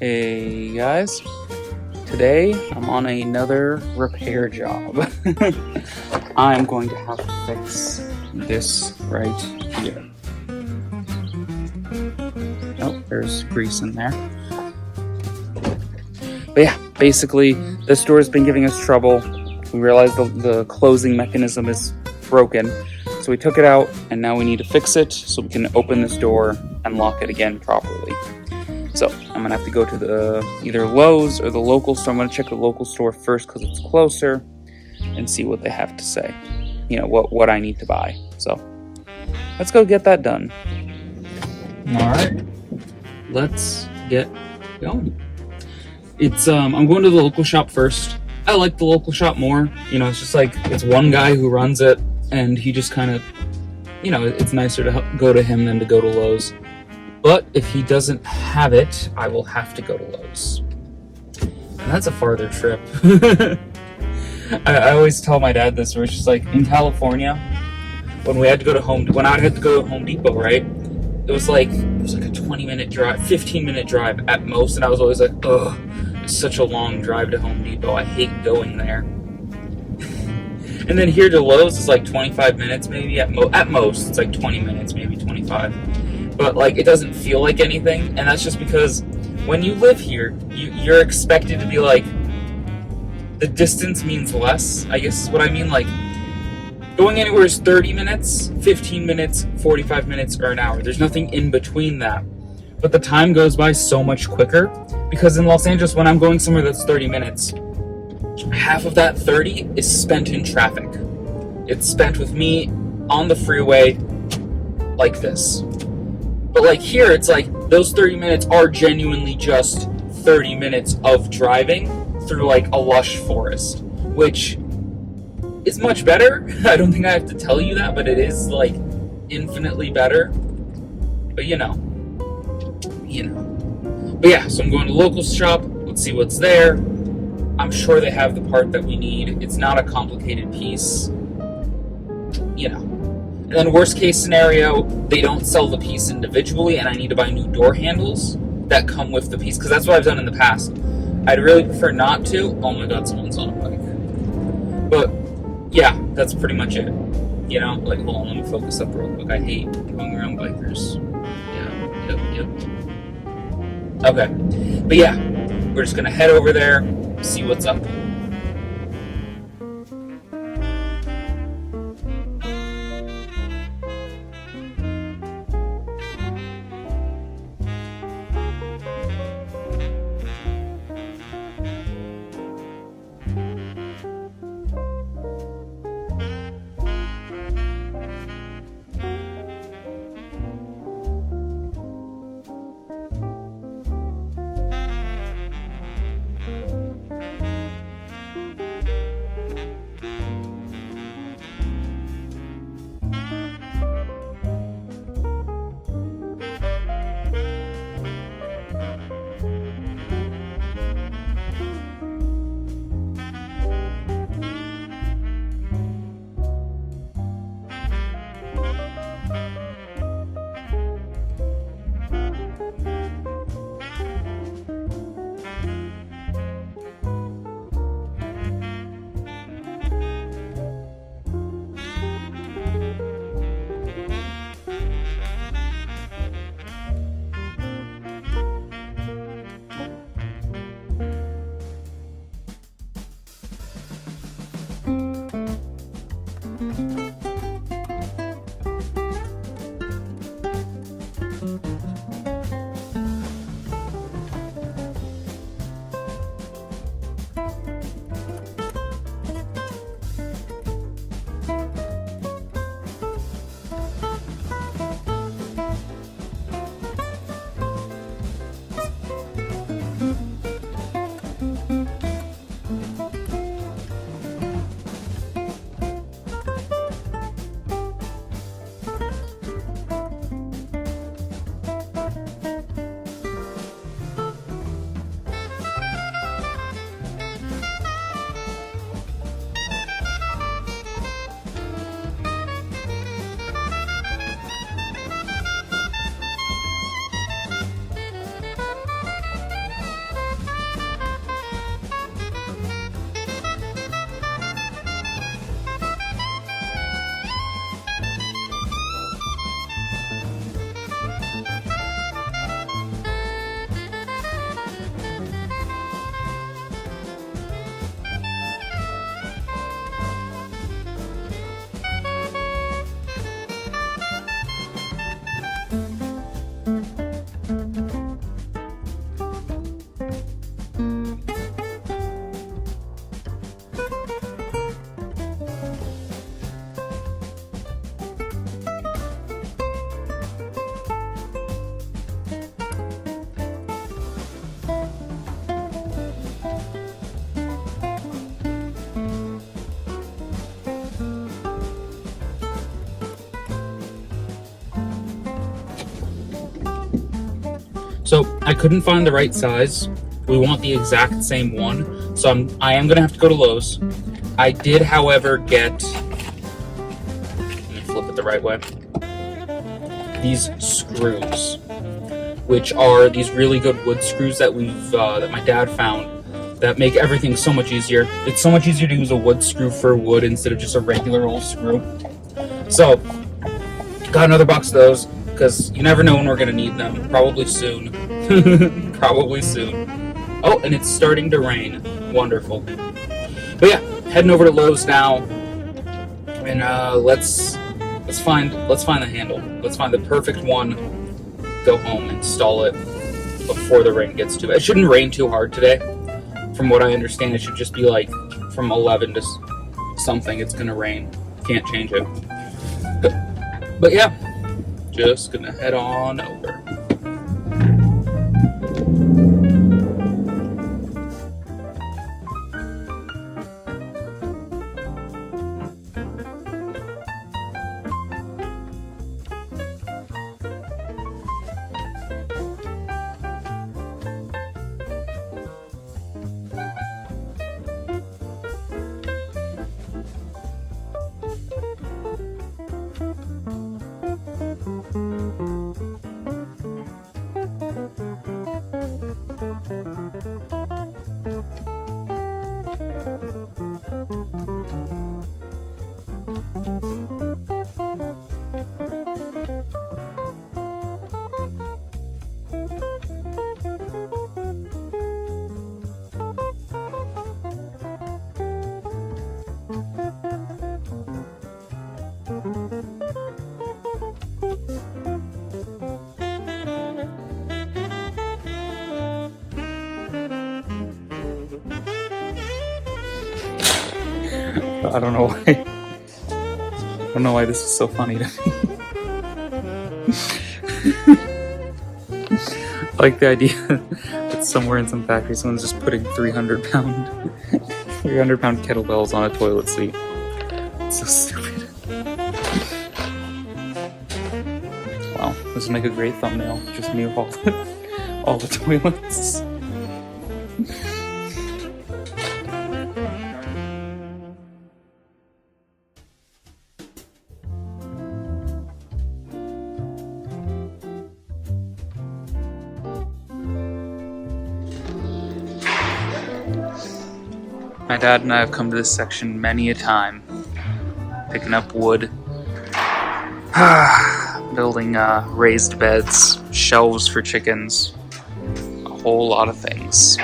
Hey guys, today I'm on another repair job. I'm going to have to fix this right here. Oh, there's grease in there. But yeah, basically this door has been giving us trouble. We realized the closing mechanism is broken, so we took it out and now we need to fix it so we can open this door and lock it again properly. So I'm gonna have to go to the either Lowe's or the local store. I'm gonna check the local store first because it's closer and see what they have to say. You know, what I need to buy. So let's go get that done. All right, let's get going. I'm going to the local shop first. I like the local shop more. You know, it's just like it's one guy who runs it, and he just kind of, you know, it's nicer to go to him than to go to Lowe's. But if he doesn't have it, I will have to go to Lowe's. And that's a farther trip. I always tell my dad this, where it's just like in California, when I had to go to Home Depot, right? It was like a 20-minute drive, 15-minute drive at most, and I was always like, ugh, it's such a long drive to Home Depot. I hate going there. And then here to Lowe's is like 25 minutes maybe, at most. It's like 20 minutes, maybe 25. But like it doesn't feel like anything, and that's just because when you live here, you're expected to be like, the distance means less, I guess is what I mean. Like going anywhere is 30 minutes, 15 minutes, 45 minutes, or an hour. There's nothing in between that. But the time goes by so much quicker because in Los Angeles, when I'm going somewhere that's 30 minutes, half of that 30 is spent in traffic. It's spent with me on the freeway like this. But like here, it's like those 30 minutes are genuinely just 30 minutes of driving through like a lush forest, which is much better. I don't think I have to tell you that, but it is like infinitely better. But you know. But yeah, so I'm going to the local shop. Let's see what's there. I'm sure they have the part that we need. It's not a complicated piece. You know. And then worst case scenario, they don't sell the piece individually and I need to buy new door handles that come with the piece, because that's what I've done in the past. I'd really prefer not to. Oh my god, someone's on a bike. But yeah, that's pretty much it. You know, like, hold on, let me focus up real quick. I hate going around bikers. Yep. Okay, but yeah, we're just gonna head over there, see what's up. So I couldn't find the right size. We want the exact same one. So I am gonna have to go to Lowe's. I did, however, get, let me flip it the right way, these screws, which are these really good wood screws that that my dad found that make everything so much easier. It's so much easier to use a wood screw for wood instead of just a regular old screw. So, got another box of those, because you never know when we're going to need them. Probably soon. Probably soon. Oh, and it's starting to rain. Wonderful. But yeah, heading over to Lowe's now, and let's find the handle. Let's find the perfect one. Go home, install it before the rain gets too bad. It shouldn't rain too hard today. From what I understand, it should just be like from 11 to something. It's gonna rain. Can't change it. But yeah, just gonna head on over. I don't know why. I don't know why this is so funny to me. I like the idea that somewhere in some factory, someone's just putting 300-pound kettlebells on a toilet seat. It's so stupid. Wow, this would make a great thumbnail. Just me with all the toilets. My dad and I have come to this section many a time, picking up wood, building raised beds, shelves for chickens, a whole lot of things.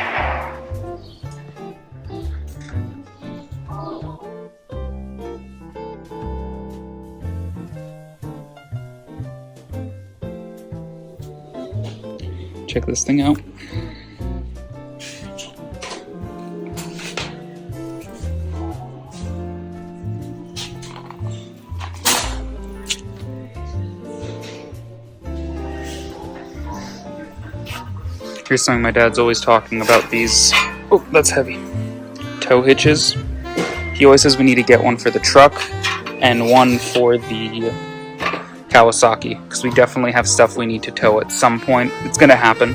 Check this thing out. Here's something my dad's always talking about, these, oh, that's heavy, tow hitches. He always says we need to get one for the truck and one for the Kawasaki, because we definitely have stuff we need to tow at some point. It's going to happen.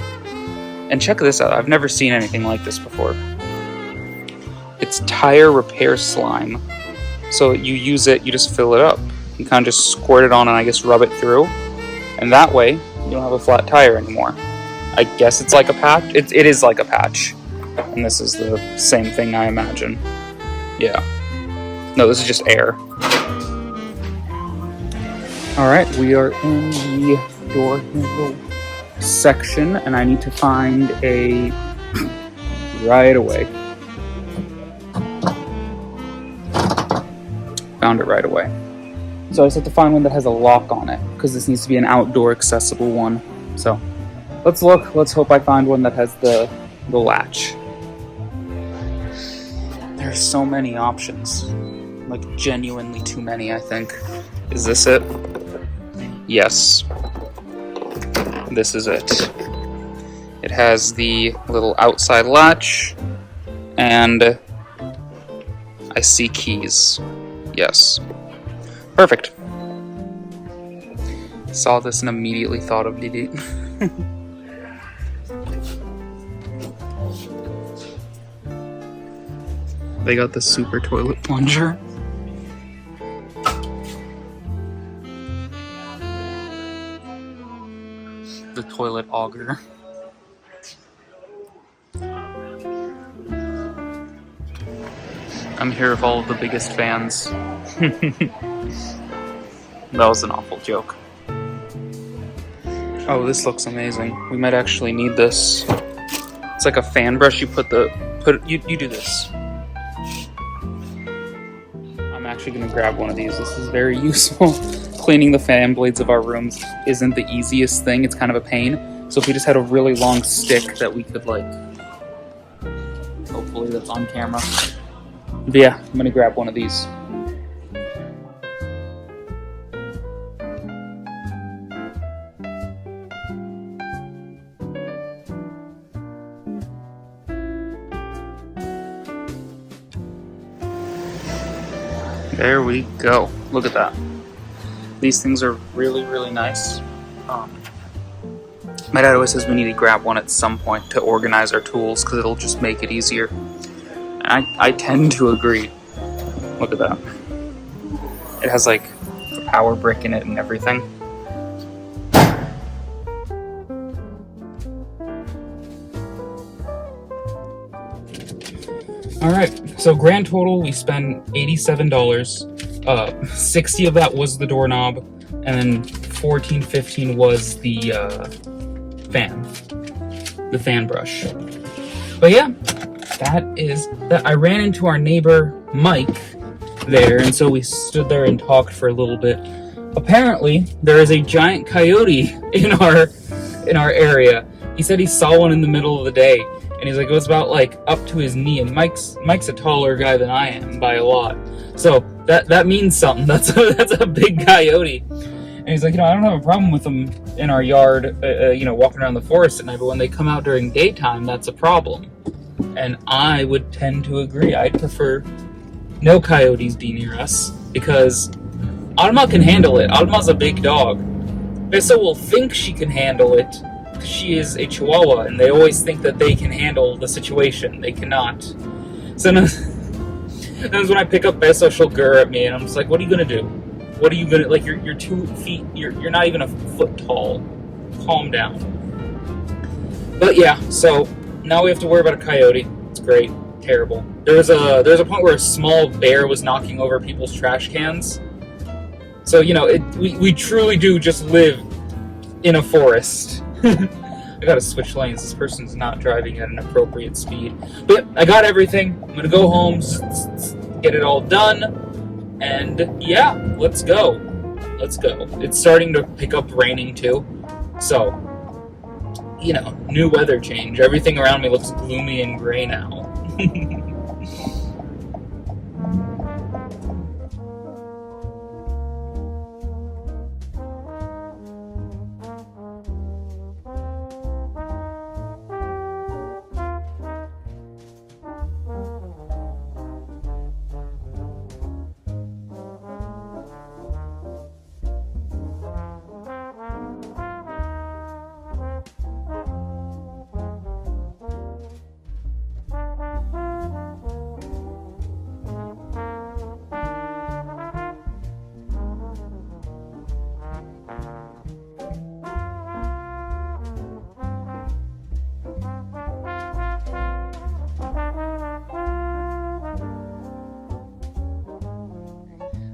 And check this out, I've never seen anything like this before. It's tire repair slime. So you use it, you just fill it up. You kind of just squirt it on and I guess rub it through. And that way, you don't have a flat tire anymore. I guess it's like a patch. It is like a patch. And this is the same thing, I imagine. Yeah. No, this is just air. Alright, we are in the door handle section, and I need to find a right away. Found it right away. So I just have to find one that has a lock on it, because this needs to be an outdoor accessible one. So let's look. Let's hope I find one that has the latch. There's so many options. Like, genuinely too many, I think. Is this it? Yes. This is it. It has the little outside latch, and I see keys. Yes. Perfect. Saw this and immediately thought of Didi. They got the super toilet plunger. The toilet auger. I'm here with all of the biggest fans. That was an awful joke. Oh, this looks amazing. We might actually need this. It's like a fan brush. You you do this. I'm actually gonna grab one of these. This is very useful. Cleaning the fan blades of our rooms isn't the easiest thing. It's kind of a pain. So if we just had a really long stick that we could like, hopefully that's on camera. But yeah, I'm gonna grab one of these. There we go. Look at that. These things are really, really nice. My dad always says we need to grab one at some point to organize our tools because it'll just make it easier. And I tend to agree. Look at that. It has like a power brick in it and everything. Alright, so grand total we spent $87. 60 of that was the doorknob, and then 15 was the fan brush. But yeah, that is that. I ran into our neighbor Mike there, and so we stood there and talked for a little bit. Apparently, there is a giant coyote in our area. He said he saw one in the middle of the day, and he's like, it was about like up to his knee. And Mike's a taller guy than I am by a lot, so that means something. That's a big coyote. And he's like, I don't have a problem with them in our yard, walking around the forest at night, but when they come out during daytime, that's a problem. And I would tend to agree. I'd prefer no coyotes be near us, because Arnak can handle it. Armak's a big dog. Bessa will think she can handle it, because she is a Chihuahua, and they always think that they can handle the situation. They cannot. Sometimes when I pick up Bessa, she'll gurr at me, and I'm just like, what are you going to do? What are you gonna, like, you're 2 feet, you're not even a foot tall. Calm down. But yeah, so now we have to worry about a coyote. It's great. Terrible. There's a point where a small bear was knocking over people's trash cans. So, we truly do just live in a forest. I gotta switch lanes. This person's not driving at an appropriate speed. But I got everything. I'm gonna go home, get it all done. And yeah, let's go. It's starting to pick up raining too. So, new weather change. Everything around me looks gloomy and gray now.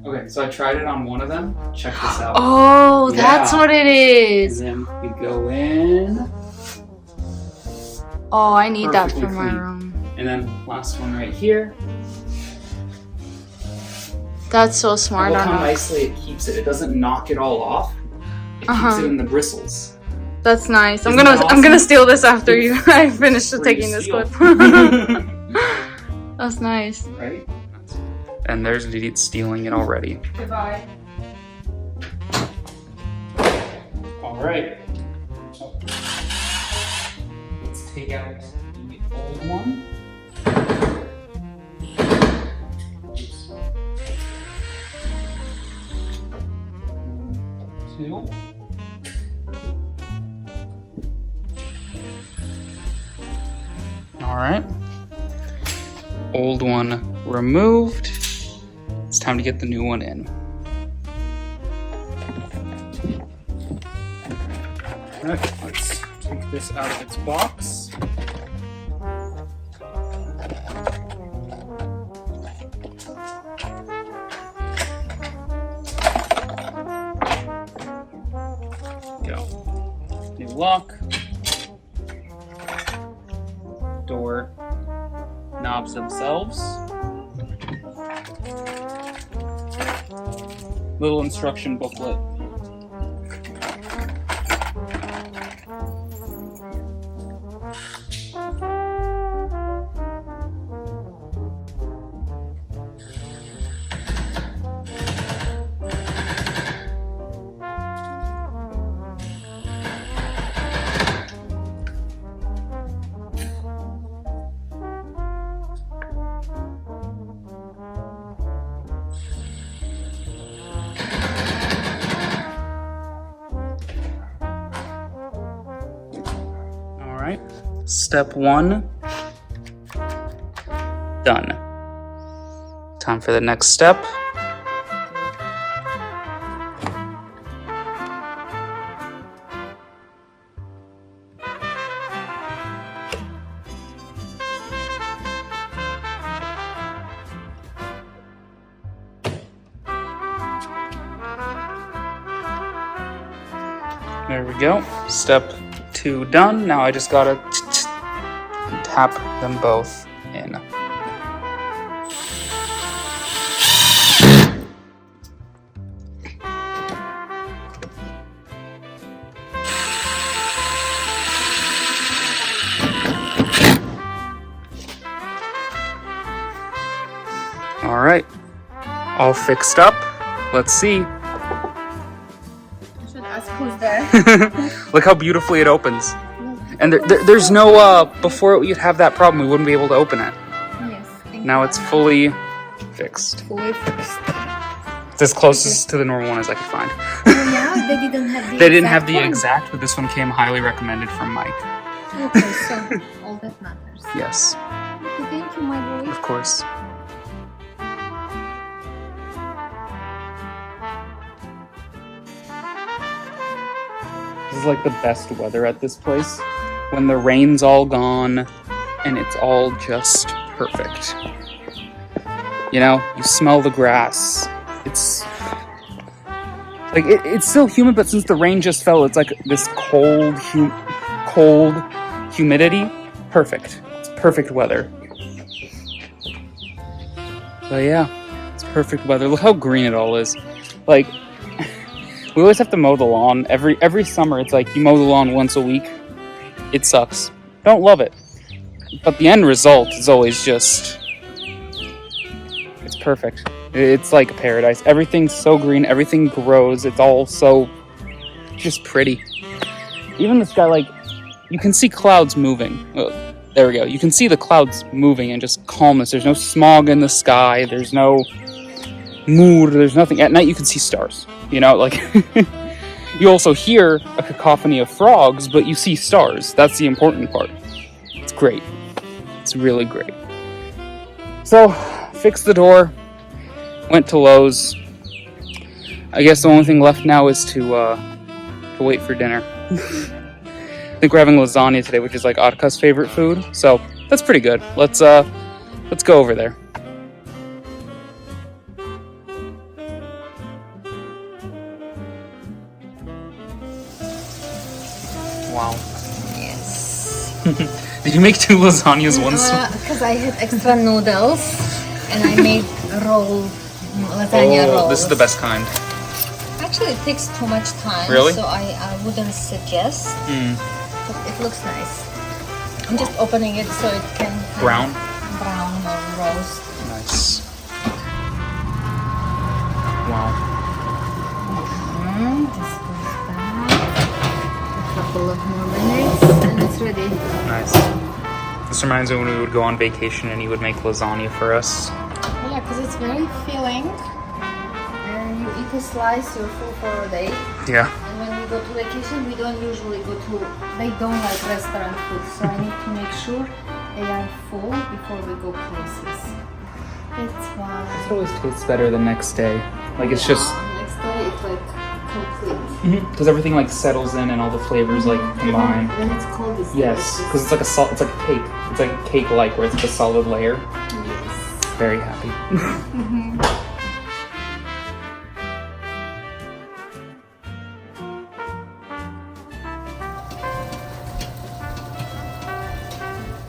Okay, so I tried it on one of them. Check this out. Oh, yeah. That's what it is. And then we go in. Oh, I need that for my room. And then last one right here. That's so smart. Look how nicely it keeps it. It doesn't knock it all off. It keeps it in the bristles. That's nice. I'm gonna steal this after I finish taking this clip. That's nice. Right? And there's Idiot stealing it already. Goodbye. Alright. Let's take out the old one. Oops. 2. Alright. Old one removed. It's time to get the new one in. Alright, let's take this out of its box. Go. New lock. Door knobs themselves. Little instruction booklet. Alright, step 1, done. Time for the next step. There we go. Step 2 done. Now I just gotta tap them both in. All right, all fixed up. Let's see. Who's there? Look how beautifully it opens. And there's no, before you'd have that problem, we wouldn't be able to open it. Yes. Now it's fully fixed. Fully fixed. It's as close to the normal one as I could find. Oh yeah, they didn't have the They didn't have the one. exact, but this one came highly recommended from Mike. Okay, so all that matters. Yes, Okay, thank you, my boy. of course. This is like the best weather at this place. When the rain's all gone and it's all just perfect. You know, you smell the grass. It's like it's still humid, but since the rain just fell, it's like this cold humidity. Perfect. It's perfect weather. So yeah, it's perfect weather. Look how green it all is. Like, we always have to mow the lawn. Every summer, it's like you mow the lawn once a week. It sucks. Don't love it. But the end result is always just... it's perfect. It's like a paradise. Everything's so green. Everything grows. It's all so... just pretty. Even the sky, like, you can see clouds moving. Oh, there we go. You can see the clouds moving and just calmness. There's no smog in the sky. There's no mood. There's nothing. At night, you can see stars. You know, like, you also hear a cacophony of frogs, but you see stars. That's the important part. It's great. It's really great. So, fixed the door, went to Lowe's. I guess the only thing left now is to wait for dinner. I think we're having lasagna today, which is like Arnak's favorite food. So, that's pretty good. Let's go over there. Wow. Yes. Did you make 2 lasagnas once? Because I had extra noodles and I made lasagna rolls. This is the best kind. Actually, it takes too much time. Really? So I wouldn't suggest. But it looks nice. I'm just opening it so it can Brown or roast. Nice. Wow. Just goes back. A couple of more minutes and it's ready. Nice. This reminds me when we would go on vacation and you would make lasagna for us. Yeah, because it's very filling. And you eat a slice, you're full for a day. Yeah. And when we go to vacation, we don't usually go to... They don't like restaurant food, so I need to make sure they are full before we go places. That's why. It always tastes better the next day. Like it's just Next day it's like complete. because everything like settles in and all the flavors like combine. When it's cold, it's Yes, because it's like a salt. It's like a cake. It's like cake-like where it's like a solid layer. Yes. Very happy.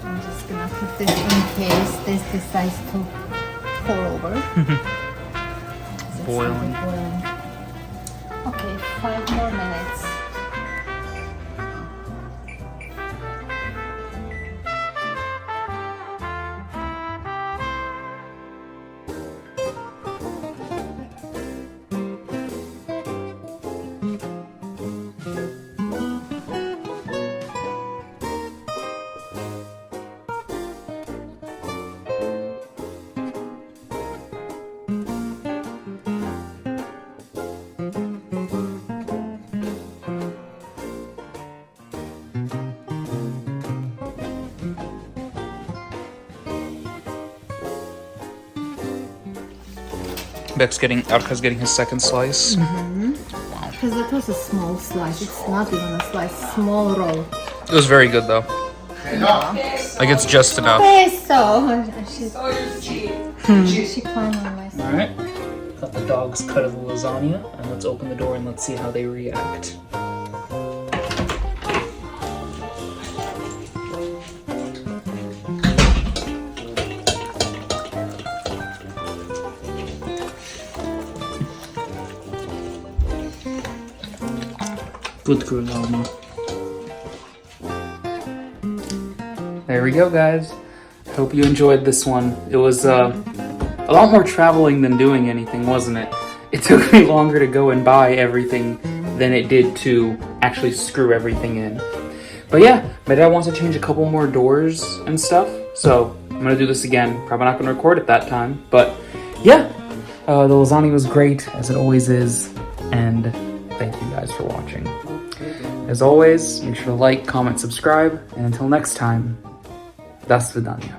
I'm just gonna put this in case this decides to pour over. It's Boiling. boiling. Okay, 5 more minutes. Arka's getting his second slice. Because that was a small slice. It's not even a slice. Small roll. It was very good though. Like it's just enough. So she climbed on my side. Alright. Got the dog's cut of the lasagna, and let's open the door and let's see how they react. Good granola. There we go, guys. Hope you enjoyed this one. It was a lot more traveling than doing anything, wasn't it? It took me longer to go and buy everything than it did to actually screw everything in. But yeah, my dad wants to change a couple more doors and stuff, so I'm gonna do this again. Probably not gonna record it that time, but yeah, the lasagna was great, as it always is, and thank you guys for watching. As always, make sure to like, comment, subscribe, and until next time, до свидания.